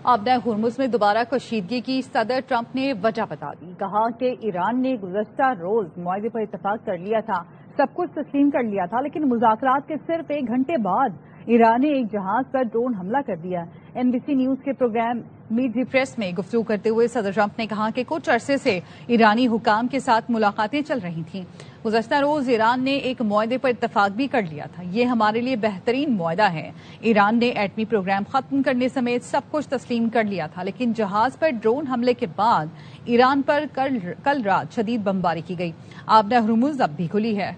آبدہ Hormuz میں دوبارہ کشیدگی کی صدر ٹرمپ نے وجہ بتا دی. کہا کہ ایران نے گزشتہ روز معاہدے پر اتفاق کر لیا تھا, سب کچھ تسلیم کر لیا تھا, لیکن مذاکرات کے صرف 1 گھنٹے بعد ایران نے ایک جہاز پر ڈرون حملہ کر دیا. NBC نیوز کے پروگرام میٹ دی پریس میں گفتگو کرتے ہوئے صدر ٹرمپ نے کہا کہ کچھ عرصے سے ایرانی حکام کے ساتھ ملاقاتیں چل رہی تھیں. گزشتہ روز ایران نے ایک معاہدے پر اتفاق بھی کر لیا تھا. یہ ہمارے لیے بہترین معاہدہ ہے. ایران نے ایٹمی پروگرام ختم کرنے سمیت سب کچھ تسلیم کر لیا تھا, لیکن جہاز پر ڈرون حملے کے بعد ایران پر کل رات شدید بمباری کی گئی. آبدہ ہرمز اب بھی کھلی ہے.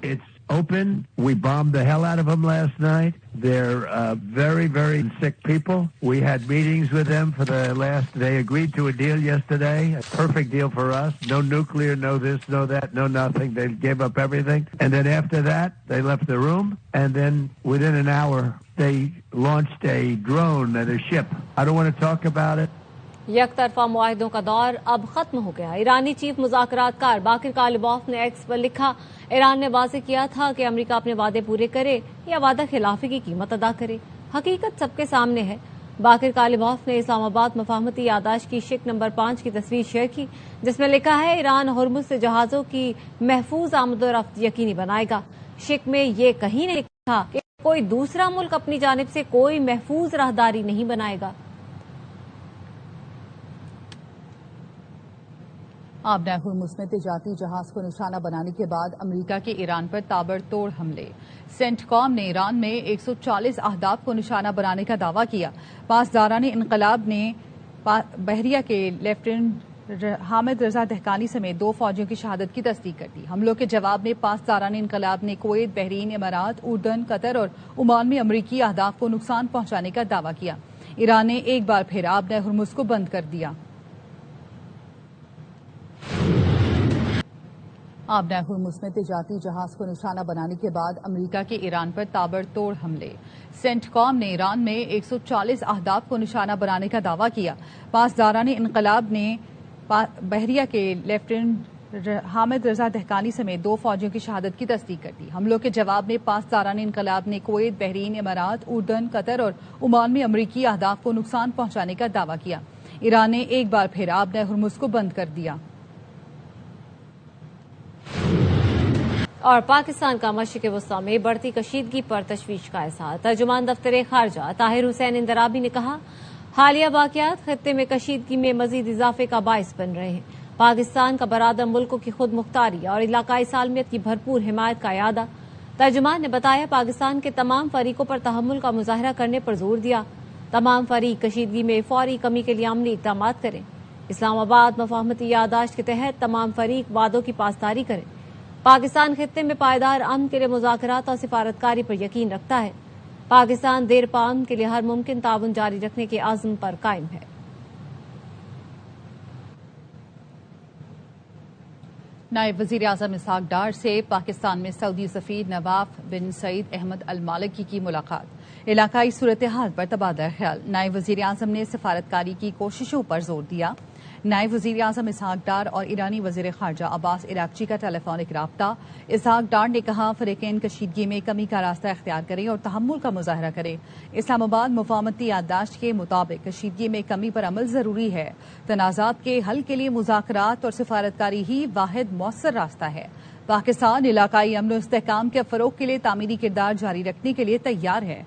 It's open. We bombed the hell out of them last night. They're very, very sick people. We had meetings with them for the last. They agreed to a deal yesterday. A perfect deal for us. No nuclear, no this, no that, no nothing. They gave up everything. And then after that, they left the room. And then within an hour, they launched a drone at a ship. I don't want to talk about it. یک طرفہ معاہدوں کا دور اب ختم ہو گیا. ایرانی chief مذاکرات کار باقر کالباف نے ایکس پر لکھا, ایران نے واضح کیا تھا کہ امریکہ اپنے وعدے پورے کرے یا وعدہ خلافی کی قیمت ادا کرے. حقیقت سب کے سامنے ہے. باقر کالباف نے اسلام آباد مفاہمتی یادداشت کی شک نمبر 5 کی تصویر شیئر کی, جس میں لکھا ہے ایران ہرمز سے جہازوں کی محفوظ آمد و رفت یقینی بنائے گا. شک میں یہ کہیں نہیں لکھا کہ کوئی دوسرا ملک اپنی جانب سے کوئی محفوظ راہداری نہیں بنائے گا. آبدہ ہرمز میں تجارتی جہاز کو نشانہ بنانے کے بعد امریکہ کے ایران پر تابڑ توڑ حملے. سینٹ کام نے ایران میں 140 اہداف کو نشانہ بنانے کا دعویٰ کیا. پاسداران انقلاب نے بحریہ کے لیفٹیننٹ حامد رضا دہقانی سمیت 2 فوجیوں کی شہادت کی تصدیق کر دی. حملوں کے جواب میں پاسداران انقلاب نے کویت, بحرین, امارات, اردن, قطر اور عمان میں امریکی اہداف کو نقصان پہنچانے کا دعویٰ کیا. ایران نے ایک بار پھر آبدہ ہرمز کو بند کر دیا. آبدہ ہرمز میں تجارتی جہاز کو نشانہ بنانے کے بعد امریکہ کے ایران پر تابڑ توڑ حملے. سینٹ کام نے ایران میں 140 اہداف کو نشانہ بنانے کا دعویٰ کیا. پاسداران انقلاب نے بحریہ کے لیفٹیننٹ حامد رضا دہقانی سمیت 2 فوجیوں کی شہادت کی تصدیق کر دی. حملوں کے جواب میں پاسداران انقلاب نے کویت, بحرین, امارات, اردن, قطر اور عمان میں امریکی اہداف کو نقصان پہنچانے کا دعویٰ کیا. ایران نے ایک بار پھر آبدہ ہرمز کو بند کر دیا. اور پاکستان کا مشرق وسطی میں بڑھتی کشیدگی پر تشویش کا اظہار. ترجمان دفتر خارجہ طاہر حسین اندرابی نے کہا, حالیہ واقعات خطے میں کشیدگی میں مزید اضافے کا باعث بن رہے ہیں. پاکستان کا برادر ملکوں کی خود مختاری اور علاقائی سالمیت کی بھرپور حمایت کا اعادہ. ترجمان نے بتایا, پاکستان کے تمام فریقوں پر تحمل کا مظاہرہ کرنے پر زور دیا. تمام فریق کشیدگی میں فوری کمی کے لیے عملی اقدامات کریں. اسلام آباد مفاہمتی یادداشت کے تحت تمام فریق وعدوں کی پاسداری کریں. پاکستان خطے میں پائیدار امن کے لیے مذاکرات اور سفارتکاری پر یقین رکھتا ہے. پاکستان دیر پا امن کے لیے ہر ممکن تعاون جاری رکھنے کے عزم پر قائم ہے. نائب وزیر اعظم اسحاق ڈار سے پاکستان میں سعودی سفیر نواف بن سعید احمد المالکی کی ملاقات. علاقائی صورتحال پر تبادلہ خیال. نائب وزیر اعظم نے سفارتکاری کی کوششوں پر زور دیا. نائب وزیر اعظم اسحاق ڈار اور ایرانی وزیر خارجہ عباس عراقچی کا ٹیلی فونک رابطہ. اسحاق ڈار نے کہا, فریقین کشیدگی میں کمی کا راستہ اختیار کریں اور تحمل کا مظاہرہ کریں. اسلام آباد مفاہمتی یادداشت کے مطابق کشیدگی میں کمی پر عمل ضروری ہے. تنازعات کے حل کے لیے مذاکرات اور سفارتکاری ہی واحد مؤثر راستہ ہے. پاکستان علاقائی امن و استحکام کے فروغ کے لیے تعمیری کردار جاری رکھنے کے لیے تیار ہے.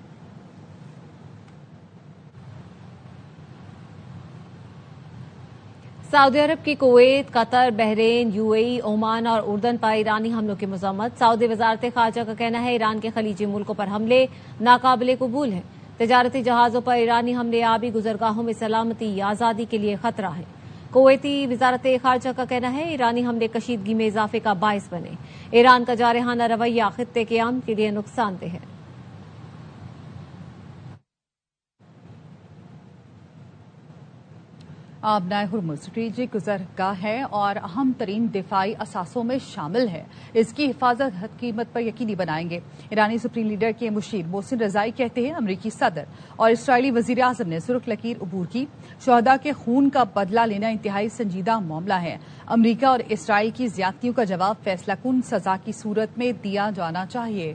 سعودی عرب کی کویت, قطر, بحرین, UAE, عمان اور اردن پر ایرانی حملوں کی مذمت. سعودی وزارت خارجہ کا کہنا ہے, ایران کے خلیجی ملکوں پر حملے ناقابل قبول ہیں. تجارتی جہازوں پر ایرانی حملے آبی گزرگاہوں میں سلامتی یا آزادی کے لیے خطرہ ہے. کویتی وزارت خارجہ کا کہنا ہے, ایرانی حملے کشیدگی میں اضافے کا باعث بنے. ایران کا جارحانہ رویہ خطے کے امن کے لیے نقصان دہ ہے. آبدہ ہرمز اسٹریٹجک گزرگاہ ہے اور اہم ترین دفاعی اثاثوں میں شامل ہے. اس کی حفاظت ہر قیمت پر یقینی بنائیں گے. ایرانی سپریم لیڈر کے مشیر محسن رضائی کہتے ہیں, امریکی صدر اور اسرائیلی وزیر اعظم نے سرخ لکیر عبور کی. شہداء کے خون کا بدلہ لینا انتہائی سنجیدہ معاملہ ہے. امریکہ اور اسرائیل کی زیادتیوں کا جواب فیصلہ کن سزا کی صورت میں دیا جانا چاہیے.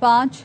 5